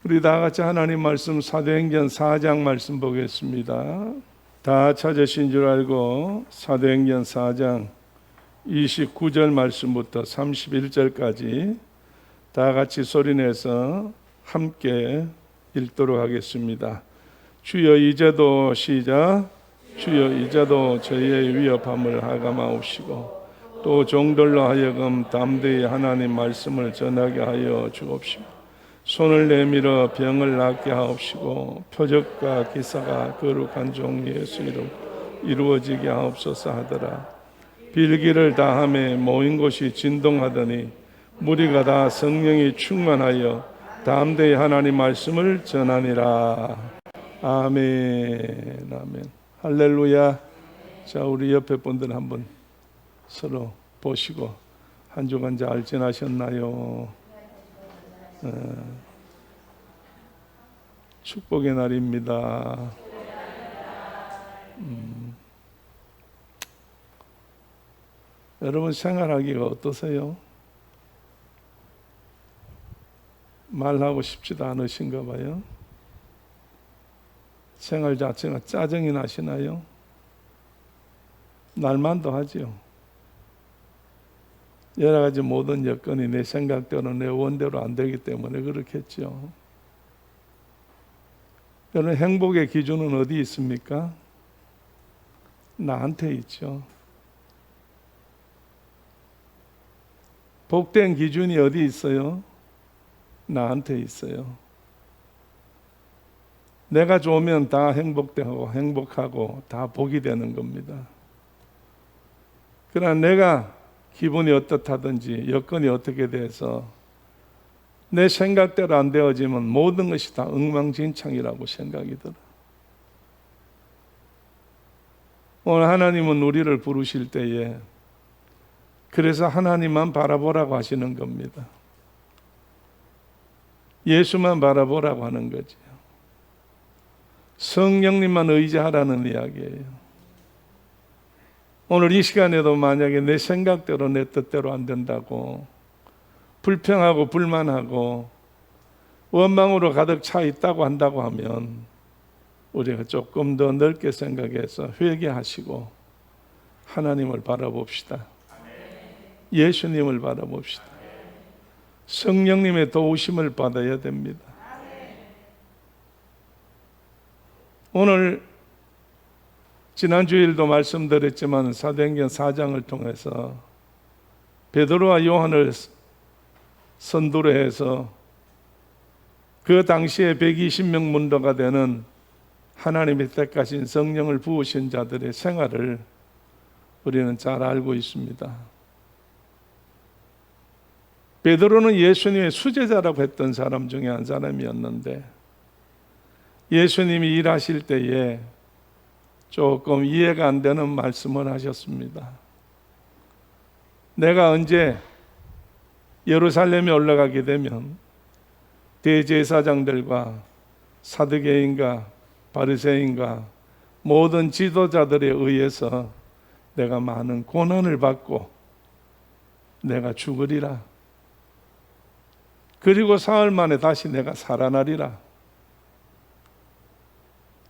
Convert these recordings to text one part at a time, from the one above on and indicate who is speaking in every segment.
Speaker 1: 우리 다 같이 하나님 말씀 사도행전 4장 말씀 보겠습니다. 다 찾으신 줄 알고 사도행전 4장 29절 말씀부터 31절까지 다 같이 소리내서 함께 읽도록 하겠습니다. 주여 이제도 시작. 주여 이제도 저희의 위협함을 하감하옵시고 또 종들로 하여금 담대히 하나님 말씀을 전하게 하여 주옵시고 손을 내밀어 병을 낫게 하옵시고 표적과 기사가 거룩한 종 예수 이름 이루어지게 하옵소서 하더라. 빌기를 다하며 모인 곳이 진동하더니 무리가 다 성령이 충만하여 담대히 하나님 말씀을 전하니라. 아멘. 아멘. 할렐루야. 자, 우리 옆에 분들 한번 서로 보시고 한 주간 잘 지나셨나요? 축복의 날입니다. 여러분 생활하기가 어떠세요? 말하고 싶지도 않으신가 봐요. 생활 자체가 짜증이 나시나요? 날만도 하지요. 여러 가지 모든 여건이 내 생각대로 내 원대로 안 되기 때문에 그렇겠죠. 여러분 행복의 기준은 어디 있습니까? 나한테 있죠. 복된 기준이 어디 있어요? 나한테 있어요. 내가 좋으면 다 행복하고 다 복이 되는 겁니다. 그러나 내가 기분이 어떻다든지 여건이 어떻게 돼서 내 생각대로 안 되어지면 모든 것이 다 엉망진창이라고 생각이 들어. 오늘 하나님은 우리를 부르실 때에 그래서 하나님만 바라보라고 하시는 겁니다. 예수만 바라보라고 하는 거죠. 성령님만 의지하라는 이야기예요. 오늘 이 시간에도 만약에 내 생각대로 내 뜻대로 안 된다고 불평하고 불만하고 원망으로 가득 차 있다고 한다고 하면 우리가 조금 더 넓게 생각해서 회개하시고 하나님을 바라봅시다. 예수님을 바라봅시다. 성령님의 도우심을 받아야 됩니다. 오늘 지난 주일도 말씀드렸지만 사도행전 4장을 통해서 베드로와 요한을 선두로 해서 그 당시에 120명 문도가 되는 하나님의 택하신 성령을 부으신 자들의 생활을 우리는 잘 알고 있습니다. 베드로는 예수님의 수제자라고 했던 사람 중에 한 사람이었는데 예수님이 일하실 때에 조금 이해가 안 되는 말씀을 하셨습니다. 내가 언제 예루살렘에 올라가게 되면 대제사장들과 사두개인과 바리새인과 모든 지도자들에 의해서 내가 많은 고난을 받고 내가 죽으리라. 그리고 사흘 만에 다시 내가 살아나리라.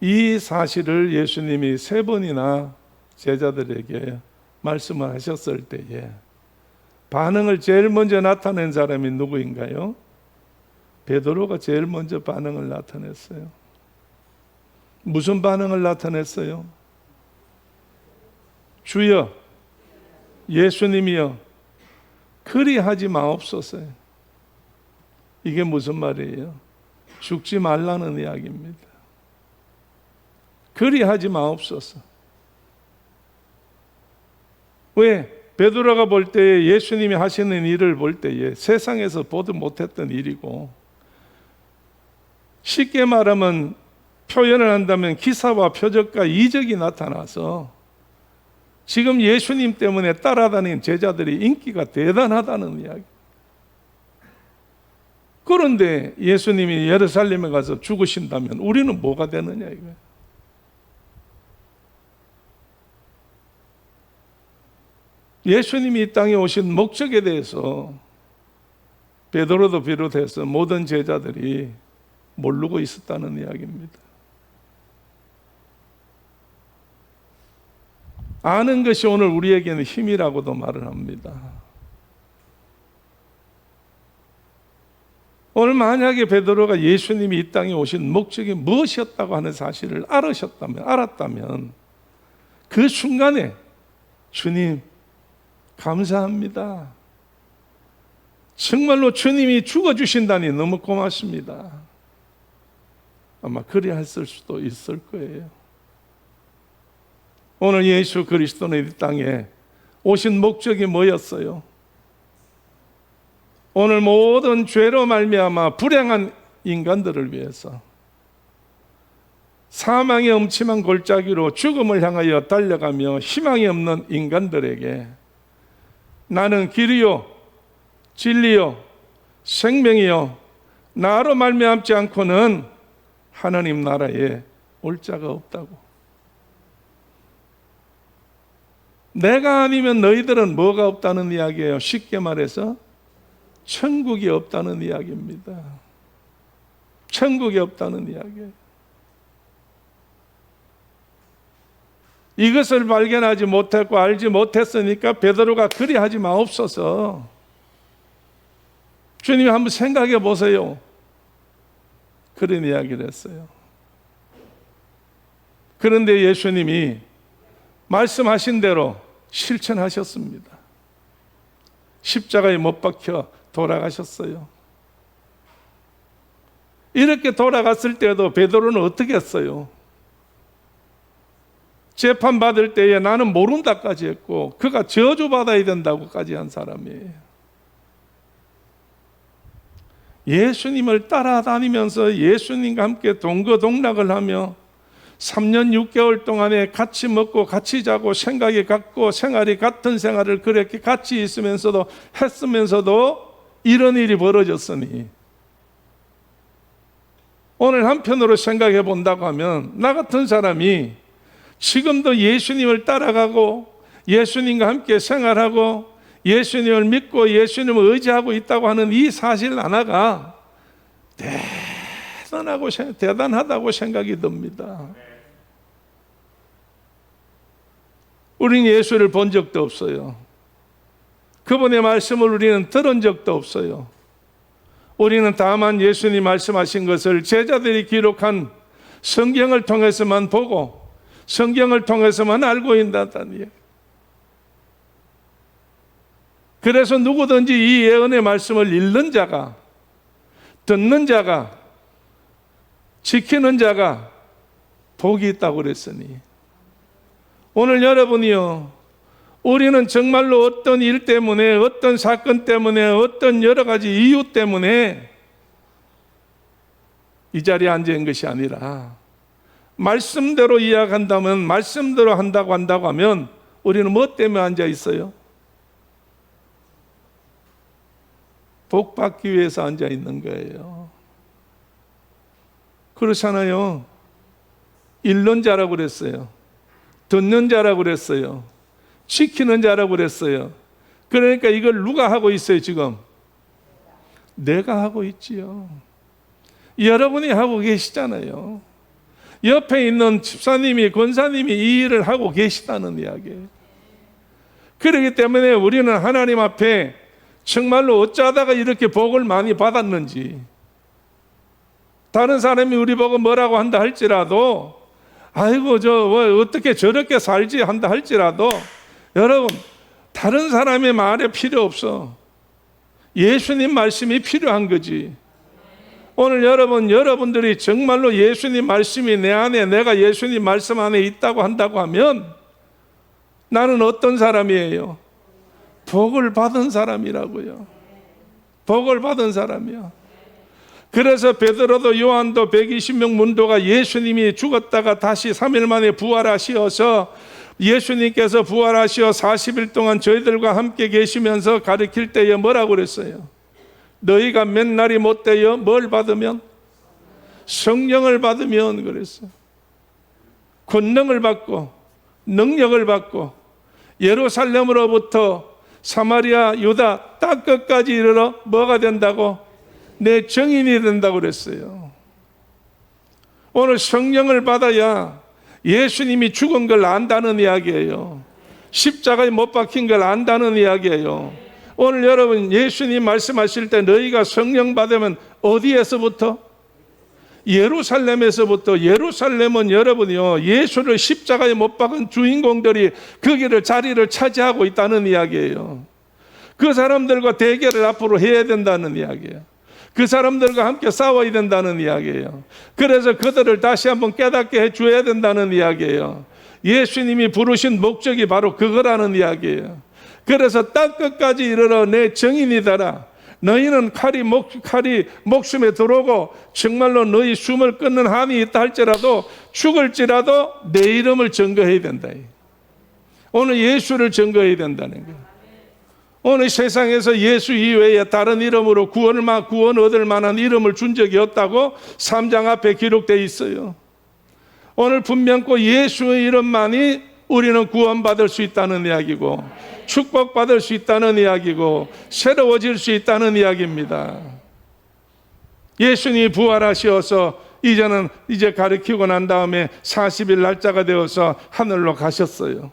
Speaker 1: 이 사실을 예수님이 3번이나 제자들에게 말씀을 하셨을 때에 반응을 제일 먼저 나타낸 사람이 누구인가요? 베드로가 제일 먼저 반응을 나타냈어요. 무슨 반응을 나타냈어요? 주여, 예수님이여, 그리하지 마옵소서. 이게 무슨 말이에요? 죽지 말라는 이야기입니다. 그리하지 마옵소서. 왜? 베드로가 볼 때에 예수님이 하시는 일을 볼 때에 세상에서 보도 못했던 일이고 쉽게 말하면 표현을 한다면 기사와 표적과 이적이 나타나서 지금 예수님 때문에 따라다니는 제자들이 인기가 대단하다는 이야기. 그런데 예수님이 예루살렘에 가서 죽으신다면 우리는 뭐가 되느냐 이거예요. 예수님이 이 땅에 오신 목적에 대해서 베드로도 비롯해서 모든 제자들이 모르고 있었다는 이야기입니다. 아는 것이 오늘 우리에게는 힘이라고도 말을 합니다. 오늘 만약에 베드로가 예수님이 이 땅에 오신 목적이 무엇이었다고 하는 사실을 알았다면 그 순간에 주님 감사합니다. 정말로 주님이 죽어주신다니 너무 고맙습니다. 아마 그리 했을 수도 있을 거예요. 오늘 예수 그리스도는 이 땅에 오신 목적이 뭐였어요? 오늘 모든 죄로 말미암아 불행한 인간들을 위해서 사망의 음침한 골짜기로 죽음을 향하여 달려가며 희망이 없는 인간들에게 나는 길이요 진리요 생명이요 나로 말미암지 않고는 하나님 나라에 올 자가 없다고. 내가 아니면 너희들은 뭐가 없다는 이야기예요. 쉽게 말해서 천국이 없다는 이야기입니다. 천국이 없다는 이야기예요. 이것을 발견하지 못했고 알지 못했으니까 베드로가 그리하지 마옵소서. 주님이 한번 생각해 보세요. 그런 이야기를 했어요. 그런데 예수님이 말씀하신 대로 실천하셨습니다. 십자가에 못 박혀 돌아가셨어요. 이렇게 돌아갔을 때도 베드로는 어떻게 했어요? 재판받을 때에 나는 모른다까지 했고 그가 저주받아야 된다고까지 한 사람이에요. 예수님을 따라다니면서 예수님과 함께 동거동락을 하며 3년 6개월 동안에 같이 먹고 같이 자고 생각이 같고 생활이 같은 생활을 그렇게 같이 있으면서도 했으면서도 이런 일이 벌어졌으니 오늘 한편으로 생각해 본다고 하면 나 같은 사람이 지금도 예수님을 따라가고 예수님과 함께 생활하고 예수님을 믿고 예수님을 의지하고 있다고 하는 이 사실 하나가 대단하다고 생각이 듭니다. 우리는 예수를 본 적도 없어요. 그분의 말씀을 우리는 들은 적도 없어요. 우리는 다만 예수님 말씀하신 것을 제자들이 기록한 성경을 통해서만 보고 성경을 통해서만 알고 있다는 이야기. 그래서 누구든지 이 예언의 말씀을 읽는 자가, 듣는 자가, 지키는 자가 복이 있다고 그랬으니 오늘 여러분이요, 우리는 정말로 어떤 일 때문에, 어떤 사건 때문에, 어떤 여러 가지 이유 때문에 이 자리에 앉아 있는 것이 아니라 말씀대로 이야기한다면, 말씀대로 한다고 하면 우리는 뭐 때문에 앉아 있어요? 복 받기 위해서 앉아 있는 거예요. 그렇잖아요. 읽는 자라고 그랬어요. 듣는 자라고 그랬어요. 지키는 자라고 그랬어요. 그러니까 이걸 누가 하고 있어요, 지금? 내가 하고 있지요. 여러분이 하고 계시잖아요. 옆에 있는 집사님이, 권사님이 이 일을 하고 계시다는 이야기예요. 그렇기 때문에 우리는 하나님 앞에 정말로 어쩌다가 이렇게 복을 많이 받았는지, 다른 사람이 우리 보고 뭐라고 한다 할지라도 아이고 어떻게 저렇게 살지 한다 할지라도 여러분 다른 사람의 말에 필요 없어. 예수님 말씀이 필요한 거지. 오늘 여러분들이 정말로 예수님 말씀이 내 안에, 내가 예수님 말씀 안에 있다고 한다고 하면 나는 어떤 사람이에요? 복을 받은 사람이라고요. 복을 받은 사람이요. 그래서 베드로도 요한도 120명 문도가 예수님이 죽었다가 다시 3일 만에 부활하시어서 예수님께서 부활하시어 40일 동안 저희들과 함께 계시면서 가르칠 때에 뭐라고 그랬어요? 너희가 몇 날이 못되어 뭘 받으면? 성령을 받으면 그랬어요. 권능을 받고 능력을 받고 예루살렘으로부터 사마리아, 유다 땅끝까지 이르러 뭐가 된다고? 내 증인이 된다고 그랬어요. 오늘 성령을 받아야 예수님이 죽은 걸 안다는 이야기예요. 십자가에 못 박힌 걸 안다는 이야기예요. 오늘 여러분 예수님 말씀하실 때 너희가 성령 받으면 어디에서부터? 예루살렘에서부터. 예루살렘은 여러분이요, 예수를 십자가에 못 박은 주인공들이 거기를 자리를 차지하고 있다는 이야기예요. 그 사람들과 대결을 앞으로 해야 된다는 이야기예요. 그 사람들과 함께 싸워야 된다는 이야기예요. 그래서 그들을 다시 한번 깨닫게 해줘야 된다는 이야기예요. 예수님이 부르신 목적이 바로 그거라는 이야기예요. 그래서 땅 끝까지 이르러 내 증인이 되라. 너희는 칼이 목숨에 들어오고 정말로 너희 숨을 끊는 한이 있다 할지라도 죽을지라도 내 이름을 증거해야 된다. 오늘 예수를 증거해야 된다는 거예요. 오늘 세상에서 예수 이외에 다른 이름으로 구원 얻을 만한 이름을 준 적이 없다고 3장 앞에 기록되어 있어요. 오늘 분명코 예수의 이름만이 우리는 구원받을 수 있다는 이야기고 축복받을 수 있다는 이야기고 새로워질 수 있다는 이야기입니다. 예수님이 부활하셔서 이제 가르치고 난 다음에 40일 날짜가 되어서 하늘로 가셨어요.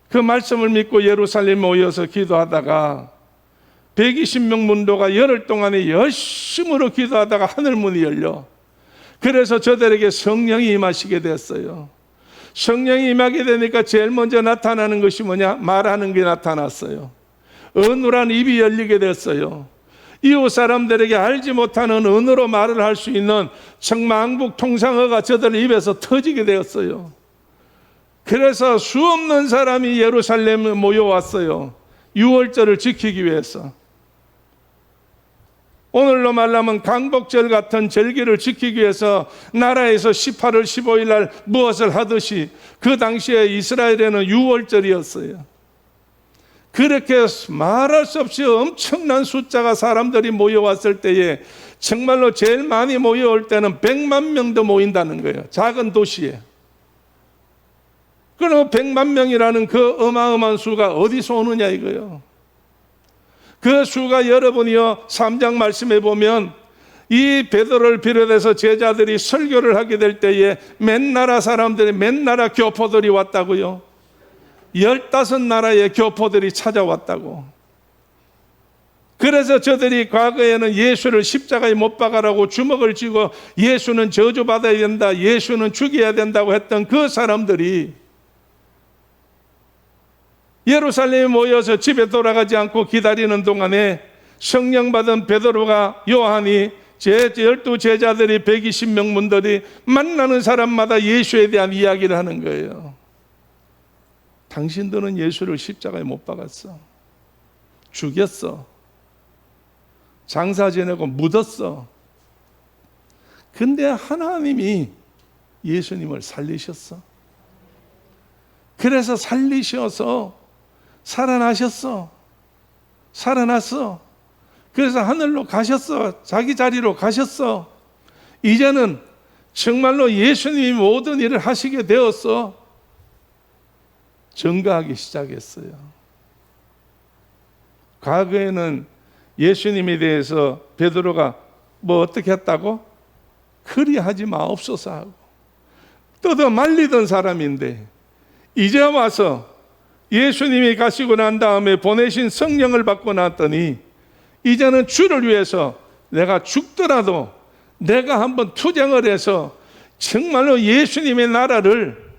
Speaker 1: 그 말씀을 믿고 예루살렘에 모여서 기도하다가 120명 문도가 열흘 동안에 열심으로 기도하다가 하늘문이 열려. 그래서 저들에게 성령이 임하시게 됐어요. 성령이 임하게 되니까 제일 먼저 나타나는 것이 뭐냐? 말하는 게 나타났어요. 어눌한 입이 열리게 됐어요. 이웃 사람들에게 알지 못하는 언어로 말을 할 수 있는 청만국 통상어가 저들 입에서 터지게 되었어요. 그래서 수없는 사람이 예루살렘에 모여왔어요. 유월절을 지키기 위해서. 오늘로 말하면 강복절 같은 절기를 지키기 위해서 나라에서 18월 15일 날 무엇을 하듯이 그 당시에 이스라엘에는 유월절이었어요. 그렇게 말할 수 없이 엄청난 숫자가 사람들이 모여왔을 때에 정말로 제일 많이 모여올 때는 100만 명도 모인다는 거예요. 작은 도시에. 그럼 100만 명이라는 그 어마어마한 수가 어디서 오느냐 이거예요. 그 수가 여러분이요 3장 말씀해 보면 이 베드로를 비롯해서 제자들이 설교를 하게 될 때에 맨 나라 사람들이 맨 나라 교포들이 왔다고요. 15나라의 교포들이 찾아왔다고. 그래서 저들이 과거에는 예수를 십자가에 못 박아라고 주먹을 쥐고 예수는 저주받아야 된다, 예수는 죽여야 된다고 했던 그 사람들이 예루살렘에 모여서 집에 돌아가지 않고 기다리는 동안에 성령 받은 베드로가 요한이 12 제자들이 120명 문들이 만나는 사람마다 예수에 대한 이야기를 하는 거예요. 당신들은 예수를 십자가에 못 박았어. 죽였어. 장사 지내고 묻었어. 근데 하나님이 예수님을 살리셨어. 그래서 살리셔서 살아나셨어. 살아났어. 그래서 하늘로 가셨어. 자기 자리로 가셨어. 이제는 정말로 예수님이 모든 일을 하시게 되었어. 증거하기 시작했어요. 과거에는 예수님에 대해서 베드로가 뭐 어떻게 했다고? 그리하지 마옵소서 하고 뜯어 말리던 사람인데 이제 와서 예수님이 가시고 난 다음에 보내신 성령을 받고 났더니 이제는 주를 위해서 내가 죽더라도 내가 한번 투쟁을 해서 정말로 예수님의 나라를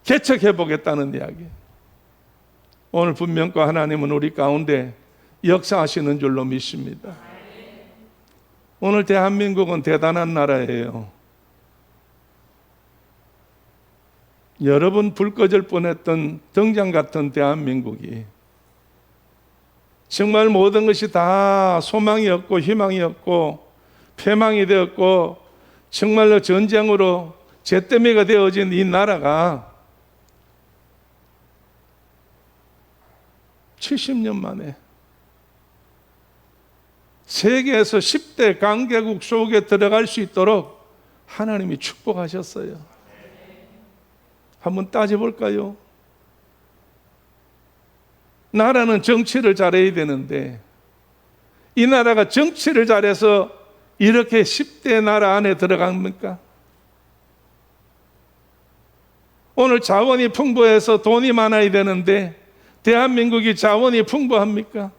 Speaker 1: 개척해 보겠다는 이야기. 오늘 분명히 하나님은 우리 가운데 역사하시는 줄로 믿습니다. 오늘 대한민국은 대단한 나라예요. 여러분 불 꺼질 뻔했던 등장 같은 대한민국이 정말 모든 것이 다 소망이 없고 희망이 없고 패망이 되었고 정말로 전쟁으로 잿더미가 되어진 이 나라가 70년 만에 세계에서 10대 강대국 속에 들어갈 수 있도록 하나님이 축복하셨어요. 한번 따져볼까요? 나라는 정치를 잘해야 되는데 이 나라가 정치를 잘해서 이렇게 10대 나라 안에 들어갑니까? 오늘 자원이 풍부해서 돈이 많아야 되는데 대한민국이 자원이 풍부합니까?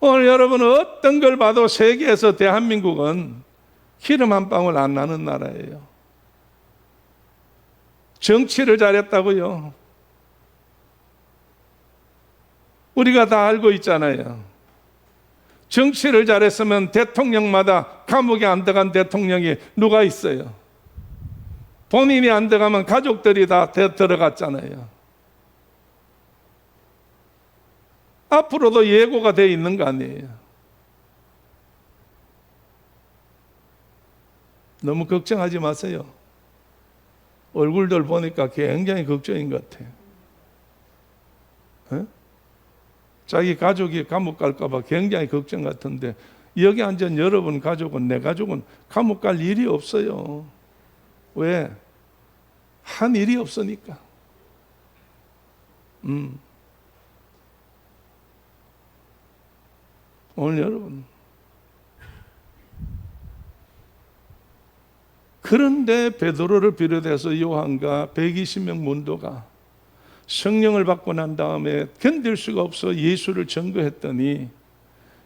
Speaker 1: 오늘 여러분 어떤 걸 봐도 세계에서 대한민국은 기름 한 방울 안 나는 나라예요. 정치를 잘했다고요. 우리가 다 알고 있잖아요. 정치를 잘했으면 대통령마다 감옥에 안 들어간 대통령이 누가 있어요? 본인이 안 들어가면 가족들이 다 들어갔잖아요. 앞으로도 예고가 돼 있는 거 아니에요. 너무 걱정하지 마세요. 얼굴들 보니까 굉장히 걱정인 것 같아요. 에? 자기 가족이 감옥 갈까 봐 굉장히 걱정 같은데 여기 앉은 여러분 가족은, 내 가족은 감옥 갈 일이 없어요. 왜? 한 일이 없으니까. 오늘 여러분, 그런데 베드로를 비롯해서 요한과 120명 문도가 성령을 받고 난 다음에 견딜 수가 없어 예수를 증거했더니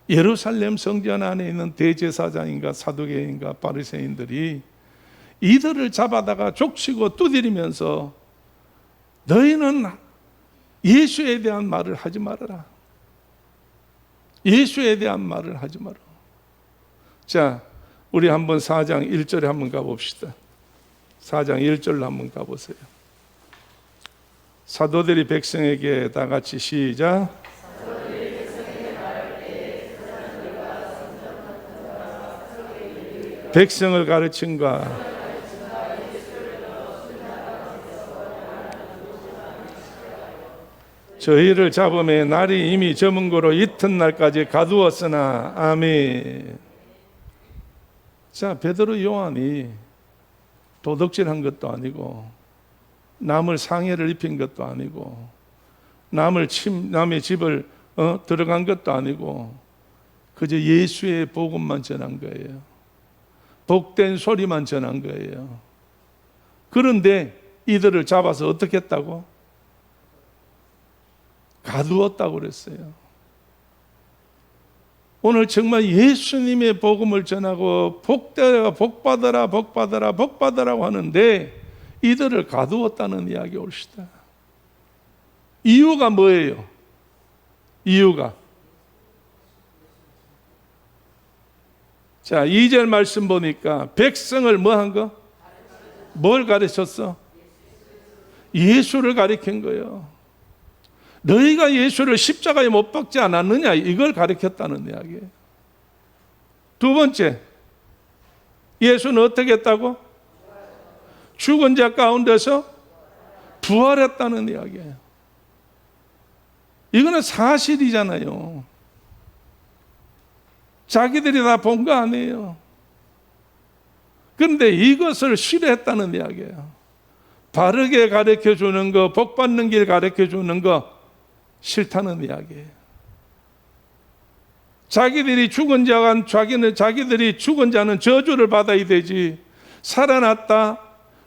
Speaker 1: 예루살렘 성전 안에 있는 대제사장인가 사두개인가 바리새인들이 이들을 잡아다가 족치고 두드리면서 너희는 예수에 대한 말을 하지 말아라. 예수에 대한 말을 하지 마라. 자, 우리 한번 4장 1절에 한번 가봅시다. 4장 1절로 한번 가보세요. 사도들이 백성에게 다 같이 시작. 백성을 가르친가 저희를 잡음에 날이 이미 저문 거로 이튿날까지 가두었으나 아멘. 자, 베드로 요한이 도둑질한 것도 아니고 남을 상해를 입힌 것도 아니고 남의 집을 들어간 것도 아니고 그저 예수의 복음만 전한 거예요. 복된 소리만 전한 거예요. 그런데 이들을 잡아서 어떻게 했다고? 가두었다고 그랬어요. 오늘 정말 예수님의 복음을 전하고 복받아라 복받아라고 하는데 이들을 가두었다는 이야기 옳시다. 이유가 뭐예요? 이유가 자, 2절 말씀 보니까 백성을 뭐 한 거? 뭘 가르쳤어? 예수를 가르친 거예요. 너희가 예수를 십자가에 못 박지 않았느냐, 이걸 가르쳤다는 이야기예요. 두 번째, 예수는 어떻게 했다고? 죽은 자 가운데서 부활했다는 이야기예요. 이거는 사실이잖아요. 자기들이 다 본 거 아니에요. 그런데 이것을 싫어했다는 이야기예요. 바르게 가르쳐 주는 거, 복 받는 길 가르쳐 주는 거 싫다는 이야기예요. 자기들이 죽은 자는 저주를 받아야 되지, 살아났다,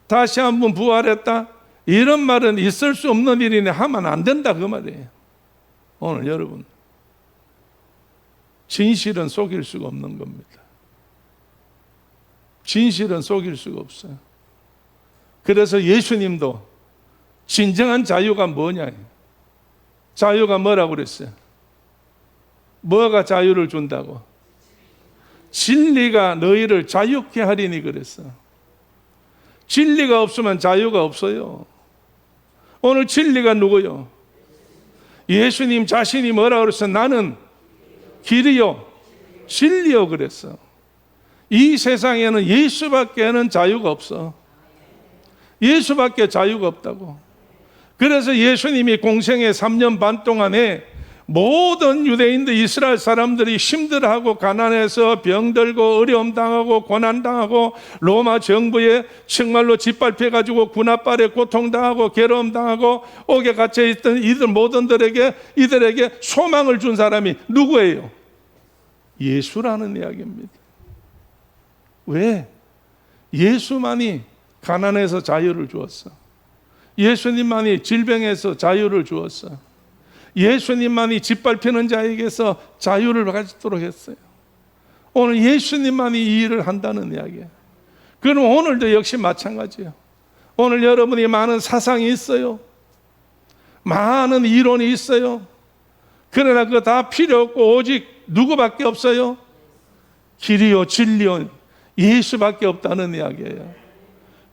Speaker 1: 다시 한번 부활했다, 이런 말은 있을 수 없는 일이니 하면 안 된다, 그 말이에요. 오늘 여러분, 진실은 속일 수가 없는 겁니다. 진실은 속일 수가 없어요. 그래서 예수님도 진정한 자유가 뭐냐, 자유가 뭐라고 그랬어요? 뭐가 자유를 준다고? 진리가 너희를 자유케 하리니 그랬어. 진리가 없으면 자유가 없어요. 오늘 진리가 누구요? 예수님 자신이 뭐라고 그랬어? 나는 길이요 진리요 그랬어. 이 세상에는 예수밖에는 자유가 없어. 예수밖에 자유가 없다고. 그래서 예수님이 공생의 3년 반 동안에 모든 유대인들, 이스라엘 사람들이 힘들어하고 가난해서 병들고 어려움 당하고 고난 당하고 로마 정부에 정말로 짓밟혀 가지고 군합발에 고통당하고 괴로움 당하고 옥에 갇혀 있던 이들 모든들에게 이들에게 소망을 준 사람이 누구예요? 예수라는 이야기입니다. 왜? 예수만이 가난에서 자유를 주었어. 예수님만이 질병에서 자유를 주었어. 예수님만이 짓밟히는 자에게서 자유를 가지도록 했어요. 오늘 예수님만이 이 일을 한다는 이야기예요. 그럼 오늘도 역시 마찬가지예요. 오늘 여러분이 많은 사상이 있어요. 많은 이론이 있어요. 그러나 그거 다 필요 없고 오직 누구밖에 없어요? 길이요 진리요 예수밖에 없다는 이야기예요.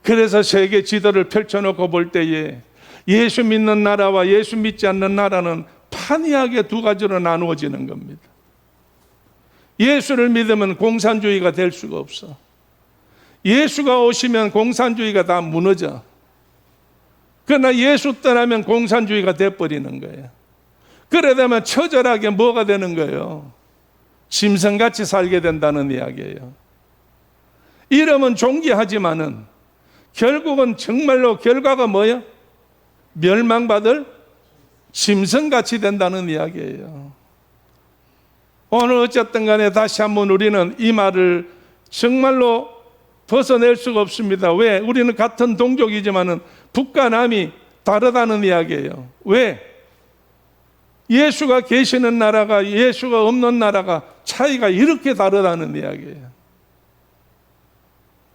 Speaker 1: 그래서 세계 지도를 펼쳐놓고 볼 때에 예수 믿는 나라와 예수 믿지 않는 나라는 판이하게 두 가지로 나누어지는 겁니다. 예수를 믿으면 공산주의가 될 수가 없어. 예수가 오시면 공산주의가 다 무너져. 그러나 예수 떠나면 공산주의가 돼버리는 거예요. 그러다면 처절하게 뭐가 되는 거예요? 짐승같이 살게 된다는 이야기예요. 이름은 존귀하지만은 결국은 정말로 결과가 뭐예요? 멸망받을 짐승같이 된다는 이야기예요. 오늘 어쨌든 간에 다시 한번 우리는 이 말을 정말로 벗어낼 수가 없습니다. 왜? 우리는 같은 동족이지만은 북과 남이 다르다는 이야기예요. 왜? 예수가 계시는 나라가 예수가 없는 나라가 차이가 이렇게 다르다는 이야기예요.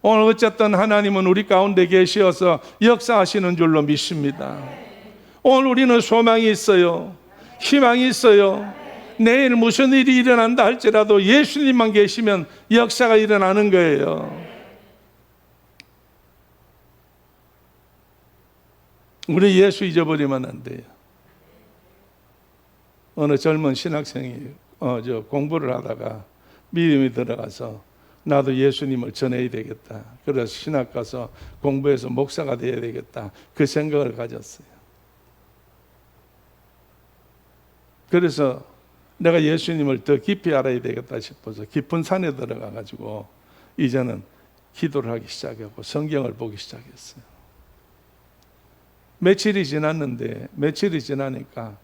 Speaker 1: 오늘 어쨌든 하나님은 우리 가운데 계시어서 역사하시는 줄로 믿습니다. 오늘 우리는 소망이 있어요. 희망이 있어요. 내일 무슨 일이 일어난다 할지라도 예수님만 계시면 역사가 일어나는 거예요. 우리 예수 잊어버리면 안 돼요. 어느 젊은 신학생이 공부를 하다가 믿음이 들어가서 나도 예수님을 전해야 되겠다. 그래서 신학 가서 공부해서 목사가 되어야 되겠다. 그 생각을 가졌어요. 그래서 내가 예수님을 더 깊이 알아야 되겠다 싶어서 깊은 산에 들어가 가지고 이제는 기도를 하기 시작하고 성경을 보기 시작했어요. 며칠이 지나니까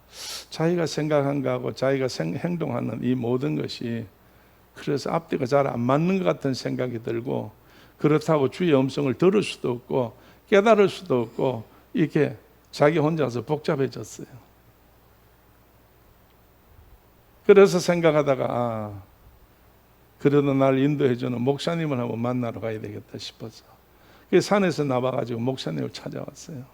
Speaker 1: 자기가 생각한 거하고 자기가 행동하는 이 모든 것이 그래서 앞뒤가 잘 안 맞는 것 같은 생각이 들고, 그렇다고 주의 음성을 들을 수도 없고 깨달을 수도 없고 이렇게 자기 혼자서 복잡해졌어요. 그래서 생각하다가 그래도 날 인도해주는 목사님을 한번 만나러 가야 되겠다 싶어서 산에서 나와가지고 목사님을 찾아왔어요.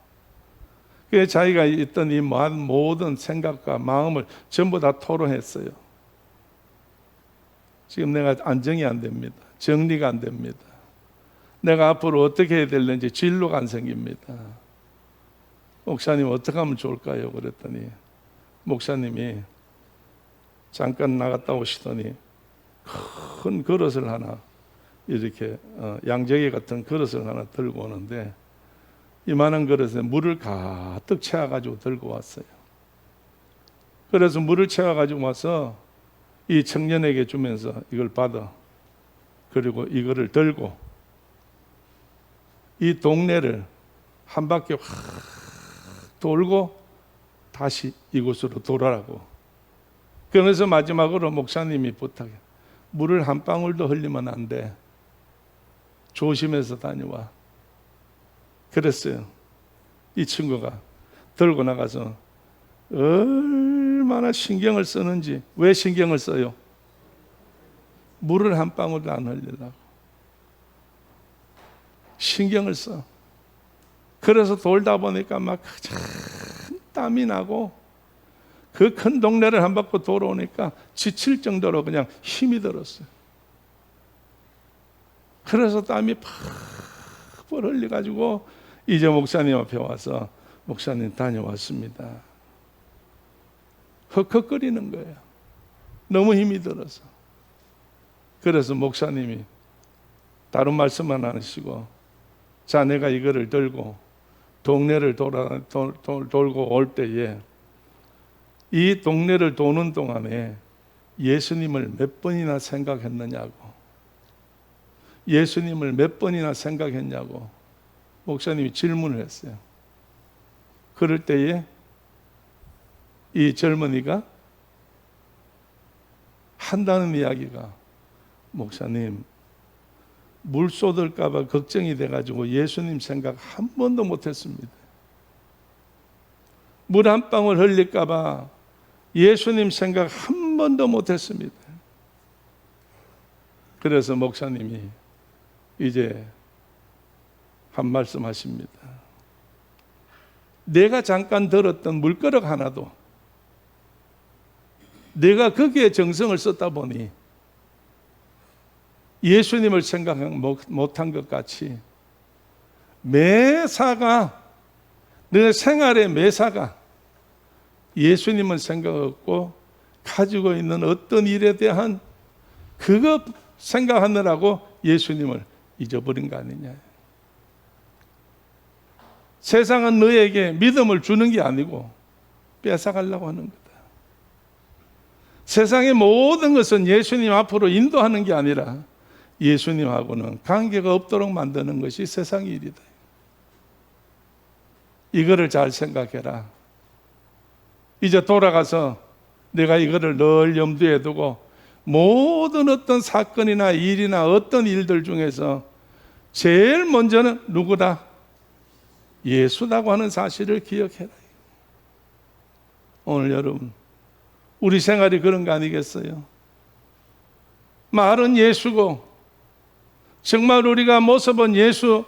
Speaker 1: 그래서 자기가 있던 이 모든 생각과 마음을 전부 다 토로했어요. 지금 내가 안정이 안 됩니다. 정리가 안 됩니다. 내가 앞으로 어떻게 해야 될는지 진로가 안 생깁니다. 목사님 어떻게 하면 좋을까요? 그랬더니 목사님이 잠깐 나갔다 오시더니 큰 그릇을 하나 이렇게 양재기 같은 그릇을 하나 들고 오는데 이만한 그릇에 물을 가득 채워가지고 들고 왔어요. 그래서 물을 채워가지고 와서 이 청년에게 주면서 이걸 받아, 그리고 이거를 들고 이 동네를 한 바퀴 확 돌고 다시 이곳으로 돌아라고. 그러면서 마지막으로 목사님이 부탁해. 물을 한 방울도 흘리면 안 돼. 조심해서 다녀와. 그랬어요. 이 친구가 들고 나가서 얼마나 신경을 쓰는지. 왜 신경을 써요? 물을 한 방울도 안 흘리려고 신경을 써. 그래서 돌다 보니까 막 땀이 나고 그 큰 동네를 한 바퀴 돌아오니까 지칠 정도로 그냥 힘이 들었어요. 그래서 땀이 팍 흘려가지고 이제 목사님 앞에 와서 목사님 다녀왔습니다. 헉헉거리는 거예요. 너무 힘이 들어서. 그래서 목사님이 다른 말씀만 안 하시고, 자, 내가 이거를 들고 동네를 돌고 올 때에 이 동네를 도는 동안에 예수님을 몇 번이나 생각했느냐고, 예수님을 몇 번이나 생각했냐고 목사님이 질문을 했어요. 그럴 때에 이 젊은이가 한다는 이야기가, 목사님, 물 쏟을까 봐 걱정이 돼가지고 예수님 생각 한 번도 못했습니다. 물 한 방울 흘릴까 봐 예수님 생각 한 번도 못했습니다. 그래서 목사님이 이제 한 말씀 하십니다. 내가 잠깐 들었던 물그릇 하나도 내가 거기에 정성을 썼다 보니 예수님을 생각 못한 것 같이 매사가, 내 생활의 매사가 예수님은 생각 없고 가지고 있는 어떤 일에 대한 그거 생각하느라고 예수님을 잊어버린 거 아니냐. 세상은 너에게 믿음을 주는 게 아니고 뺏어가려고 하는 거다. 세상의 모든 것은 예수님 앞으로 인도하는 게 아니라 예수님하고는 관계가 없도록 만드는 것이 세상의 일이다. 이거를 잘 생각해라. 이제 돌아가서 내가 이거를 늘 염두에 두고 모든 어떤 사건이나 일이나 어떤 일들 중에서 제일 먼저는 누구다? 예수라고 하는 사실을 기억해라. 오늘 여러분, 우리 생활이 그런 거 아니겠어요? 말은 예수고 정말 우리가 모습은 예수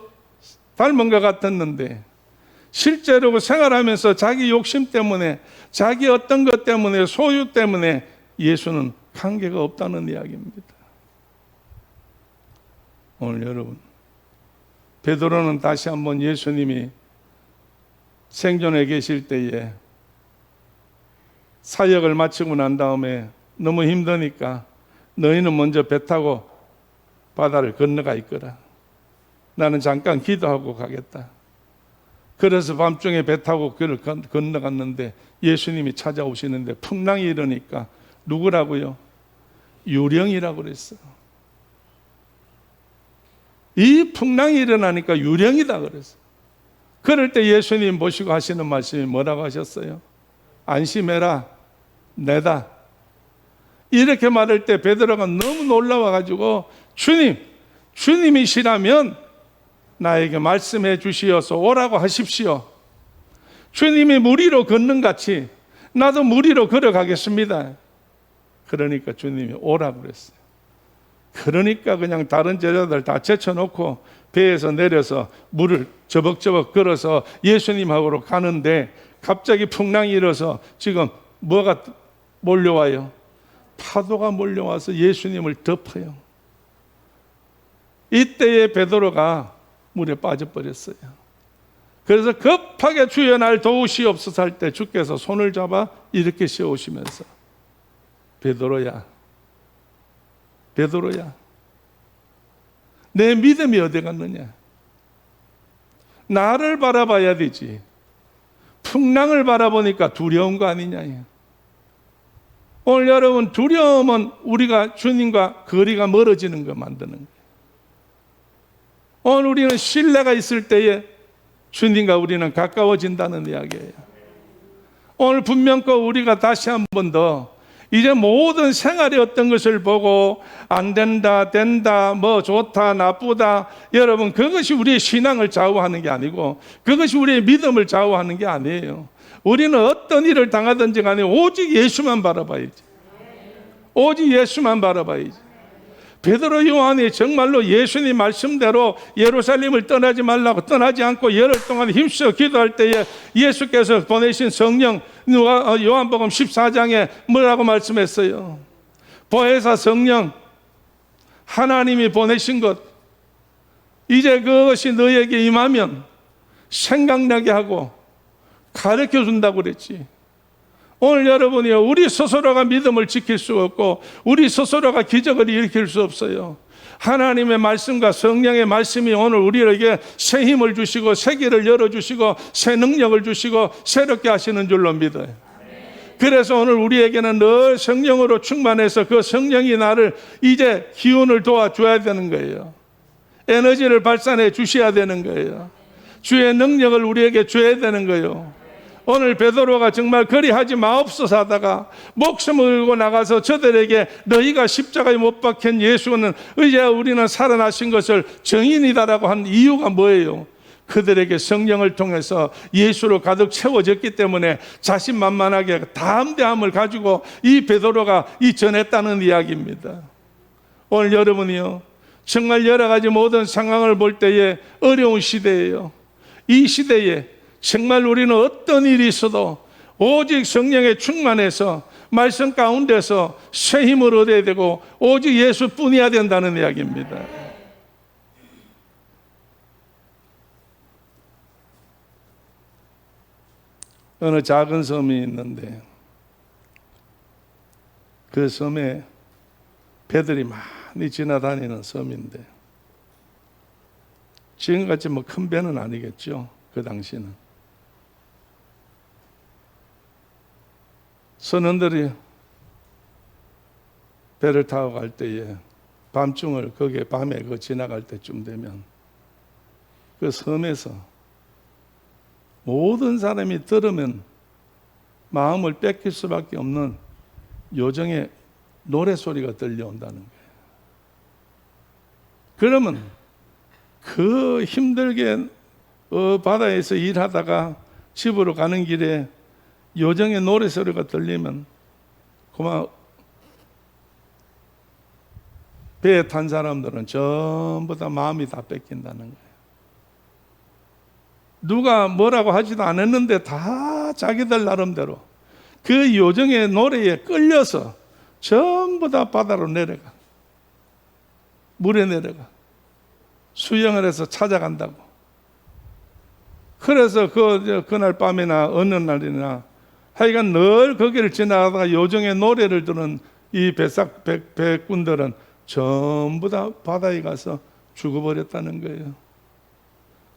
Speaker 1: 닮은 것 같았는데 실제로 생활하면서 자기 욕심 때문에, 자기 어떤 것 때문에, 소유 때문에 예수는 관계가 없다는 이야기입니다. 오늘 여러분, 베드로는 다시 한번 예수님이 생존해 계실 때에 사역을 마치고 난 다음에 너무 힘드니까 너희는 먼저 배 타고 바다를 건너가 있거라. 나는 잠깐 기도하고 가겠다. 그래서 밤중에 배 타고 그를 건너갔는데 예수님이 찾아오시는데 풍랑이 일으니까 누구라고요? 유령이라고 그랬어요. 이 풍랑이 일어나니까 유령이다 그랬어요. 그럴 때 예수님 보시고 하시는 말씀이 뭐라고 하셨어요? 안심해라, 내다. 이렇게 말할 때 베드로가 너무 놀라워가지고 주님이시라면 나에게 말씀해 주시어서 오라고 하십시오. 주님이 물 위로 걷는 같이 나도 물 위로 걸어가겠습니다. 그러니까 주님이 오라고 그랬어요. 그러니까 그냥 다른 제자들 다 제쳐놓고 배에서 내려서 물을 저벅저벅 걸어서 예수님하고로 가는데 갑자기 풍랑이 일어서 지금 뭐가 몰려와요? 파도가 몰려와서 예수님을 덮어요. 이때에 베드로가 물에 빠져버렸어요. 그래서 급하게 주여 날 도우시옵소서 할 때 주께서 손을 잡아 이렇게 세우시면서 베드로야, 베드로야, 내 믿음이 어디 갔느냐? 나를 바라봐야 되지. 풍랑을 바라보니까 두려운 거 아니냐? 오늘 여러분, 두려움은 우리가 주님과 거리가 멀어지는 거 만드는 거예요. 오늘 우리는 신뢰가 있을 때에 주님과 우리는 가까워진다는 이야기예요. 오늘 분명코 우리가 다시 한 번 더 이제 모든 생활의 어떤 것을 보고 안 된다, 된다, 뭐 좋다, 나쁘다, 여러분 그것이 우리의 신앙을 좌우하는 게 아니고 그것이 우리의 믿음을 좌우하는 게 아니에요. 우리는 어떤 일을 당하든지 간에 오직 예수만 바라봐야지. 오직 예수만 바라봐야지. 베드로 요한이 정말로 예수님 말씀대로 예루살렘을 떠나지 말라고 떠나지 않고 열흘 동안 힘써 기도할 때에 예수께서 보내신 성령, 요한복음 14장에 뭐라고 말씀했어요? 보혜사 성령, 하나님이 보내신 것, 이제 그것이 너에게 임하면 생각나게 하고 가르쳐 준다고 그랬지. 오늘 여러분이요, 우리 스스로가 믿음을 지킬 수 없고 우리 스스로가 기적을 일으킬 수 없어요. 하나님의 말씀과 성령의 말씀이 오늘 우리에게 새 힘을 주시고 새 길을 열어주시고 새 능력을 주시고 새롭게 하시는 줄로 믿어요. 그래서 오늘 우리에게는 늘 성령으로 충만해서 그 성령이 나를 이제 기운을 도와줘야 되는 거예요. 에너지를 발산해 주셔야 되는 거예요. 주의 능력을 우리에게 줘야 되는 거예요. 오늘 베드로가 정말 그리하지 마옵소서 하다가 목숨을 걸고 나가서 저들에게 너희가 십자가에 못 박힌 예수는 이제 우리는 살아나신 것을 증인이다라고 한 이유가 뭐예요? 그들에게 성령을 통해서 예수로 가득 채워졌기 때문에 자신만만하게 담대함을 가지고 이 베드로가 전했다는 이야기입니다. 오늘 여러분이요, 정말 여러 가지 모든 상황을 볼 때에 어려운 시대예요. 이 시대에 정말 우리는 어떤 일이 있어도 오직 성령에 충만해서 말씀 가운데서 새 힘을 얻어야 되고 오직 예수뿐이야 된다는 이야기입니다. 어느 작은 섬이 있는데 그 섬에 배들이 많이 지나다니는 섬인데 지금같이 뭐 큰 배는 아니겠죠. 그 당시는 선원들이 배를 타고 갈 때에 밤중을 거기에 밤에 지나갈 때쯤 되면 그 섬에서 모든 사람이 들으면 마음을 뺏길 수밖에 없는 요정의 노래소리가 들려온다는 거예요. 그러면 그 힘들게 바다에서 일하다가 집으로 가는 길에 요정의 노래소리가 들리면 그만 배에 탄 사람들은 전부 다 마음이 다 뺏긴다는 거예요. 누가 뭐라고 하지도 않았는데 다 자기들 나름대로 그 요정의 노래에 끌려서 전부 다 바다로 내려가, 물에 내려가 수영을 해서 찾아간다고. 그래서 그날 밤이나 어느 날이나 하여간 늘 거기를 지나가다가 요정의 노래를 듣는 이 배꾼들은 전부 다 바다에 가서 죽어버렸다는 거예요.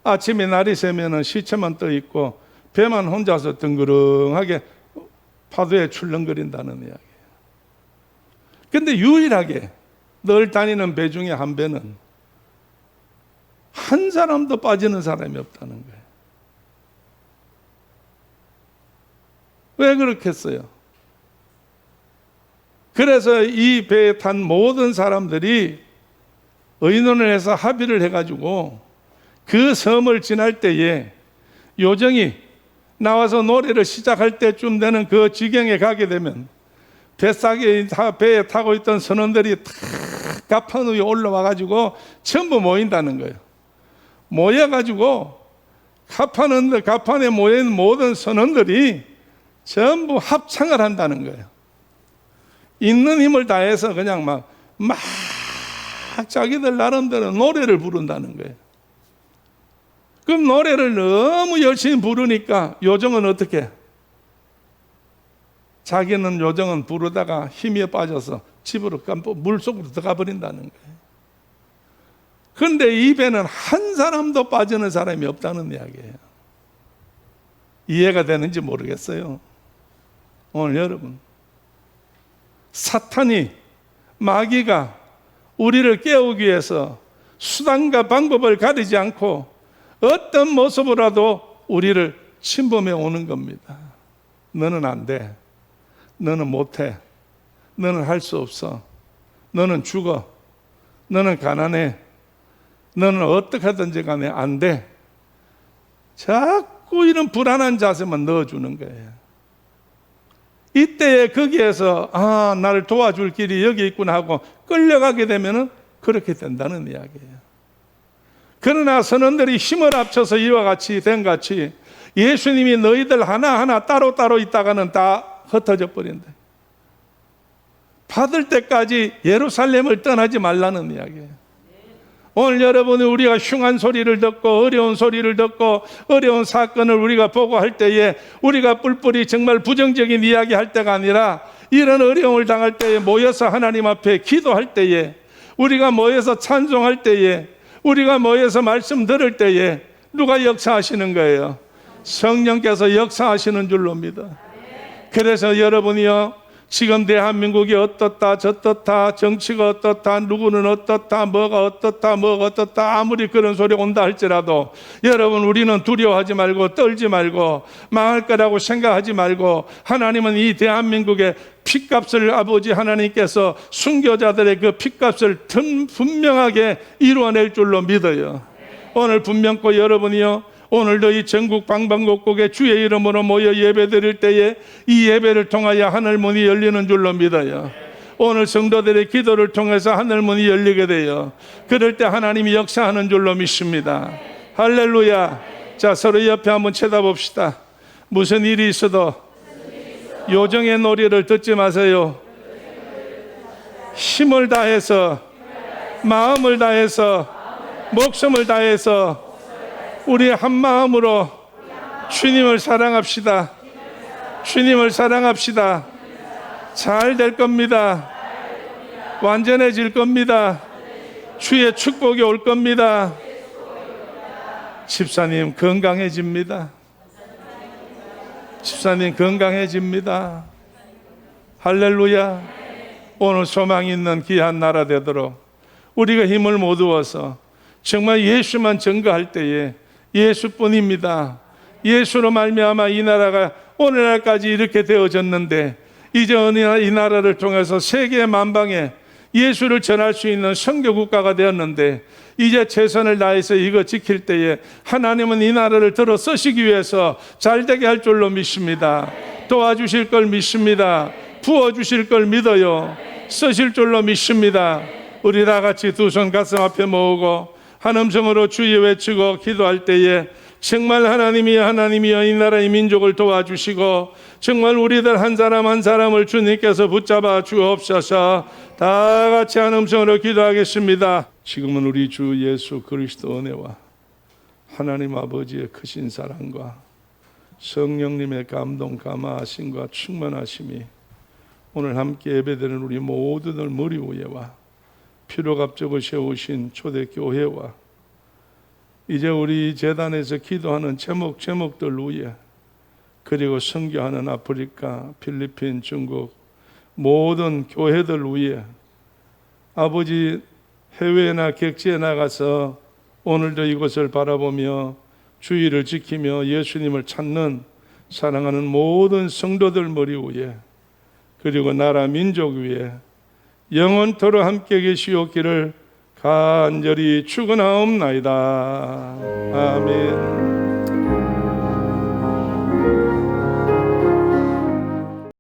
Speaker 1: 아침에 날이 새면은 시체만 떠 있고 배만 혼자서 덩그렁하게 파도에 출렁거린다는 이야기예요. 근데 유일하게 늘 다니는 배 중에 한 배는 한 사람도 빠지는 사람이 없다는 거예요. 왜 그렇겠어요? 그래서 이 배에 탄 모든 사람들이 의논을 해서 합의를 해가지고 그 섬을 지날 때에 요정이 나와서 노래를 시작할 때쯤 되는 그 지경에 가게 되면 배에 타고 있던 선원들이 다 가판 위에 올라와가지고 전부 모인다는 거예요. 모여가지고 가판에 모여있는 모든 선원들이 전부 합창을 한다는 거예요. 있는 힘을 다해서 그냥 막 자기들 나름대로 노래를 부른다는 거예요. 그럼 노래를 너무 열심히 부르니까 요정은 어떻게? 자기는 요정은 부르다가 힘이 빠져서 집으로 물속으로 들어가 버린다는 거예요. 그런데 이 배는 한 사람도 빠지는 사람이 없다는 이야기예요. 이해가 되는지 모르겠어요. 오늘 여러분, 사탄이, 마귀가 우리를 깨우기 위해서 수단과 방법을 가리지 않고 어떤 모습으로라도 우리를 침범해 오는 겁니다. 너는 안 돼. 너는 못해. 너는 할 수 없어. 너는 죽어. 너는 가난해. 너는 어떻게 하든지 간에 안 돼. 자꾸 이런 불안한 자세만 넣어주는 거예요. 이때에 거기에서 나를 도와줄 길이 여기 있구나 하고 끌려가게 되면은 그렇게 된다는 이야기예요. 그러나 선원들이 힘을 합쳐서 이와 같이 된 같이 예수님이 너희들 하나하나 따로따로 있다가는 다 흩어져 버린다. 받을 때까지 예루살렘을 떠나지 말라는 이야기예요. 오늘 여러분이 우리가 흉한 소리를 듣고 어려운 소리를 듣고 어려운 사건을 우리가 보고 할 때에 우리가 뿔뿔이 정말 부정적인 이야기 할 때가 아니라 이런 어려움을 당할 때에 모여서 하나님 앞에 기도할 때에 우리가 모여서 찬송할 때에 우리가 모여서 말씀 들을 때에 누가 역사하시는 거예요? 성령께서 역사하시는 줄로 믿어. 그래서 여러분이요, 지금 대한민국이 어떻다 저떻다 정치가 어떻다 누구는 어떻다 뭐가 어떻다 아무리 그런 소리 온다 할지라도 여러분 우리는 두려워하지 말고 떨지 말고 망할 거라고 생각하지 말고 하나님은 이 대한민국의 핏값을 아버지 하나님께서 순교자들의 그 핏값을 분명하게 이루어낼 줄로 믿어요. 오늘 분명코 여러분이요 오늘도 이 전국 방방곡곡에 주의 이름으로 모여 예배드릴 때에 이 예배를 통하여 하늘문이 열리는 줄로 믿어요. 오늘 성도들의 기도를 통해서 하늘문이 열리게 돼요. 그럴 때 하나님이 역사하는 줄로 믿습니다. 할렐루야. 자, 서로 옆에 한번 쳐다봅시다. 무슨 일이 있어도 요정의 놀이를 듣지 마세요. 힘을 다해서 마음을 다해서 목숨을 다해서 우리 한 마음으로 주님을 사랑합시다. 주님을 사랑합시다. 잘 될 겁니다. 완전해질 겁니다. 주의 축복이 올 겁니다. 집사님 건강해집니다. 집사님 건강해집니다. 할렐루야. 오늘 소망 있는 귀한 나라 되도록 우리가 힘을 모두어서 정말 예수만 증거할 때에 예수뿐입니다. 예수로 말미암아 이 나라가 오늘날까지 이렇게 되어졌는데 이제 이 나라를 통해서 세계 만방에 예수를 전할 수 있는 선교 국가가 되었는데 이제 최선을 다해서 이거 지킬 때에 하나님은 이 나라를 들어 쓰시기 위해서 잘되게 할 줄로 믿습니다. 도와주실 걸 믿습니다. 부어주실 걸 믿어요. 쓰실 줄로 믿습니다. 우리 다 같이 두 손 가슴 앞에 모으고 한 음성으로 주여 외치고 기도할 때에 정말 하나님이여 이 나라의 민족을 도와주시고 정말 우리들 한 사람 한 사람을 주님께서 붙잡아 주옵소서. 다 같이 한 음성으로 기도하겠습니다. 지금은 우리 주 예수 그리스도 은혜와 하나님 아버지의 크신 사랑과 성령님의 감동 감화하심과 충만하심이 오늘 함께 예배드리는 우리 모두들 머리 위에와 피로갑적을 세우신 초대교회와 이제 우리 재단에서 기도하는 제목들 위에 그리고 선교하는 아프리카, 필리핀, 중국 모든 교회들 위에 아버지 해외나 객지에 나가서 오늘도 이곳을 바라보며 주의를 지키며 예수님을 찾는 사랑하는 모든 성도들 머리 위에 그리고 나라 민족 위에 영원토록 함께 계시옵기를 간절히 축원하옵나이다. 아멘.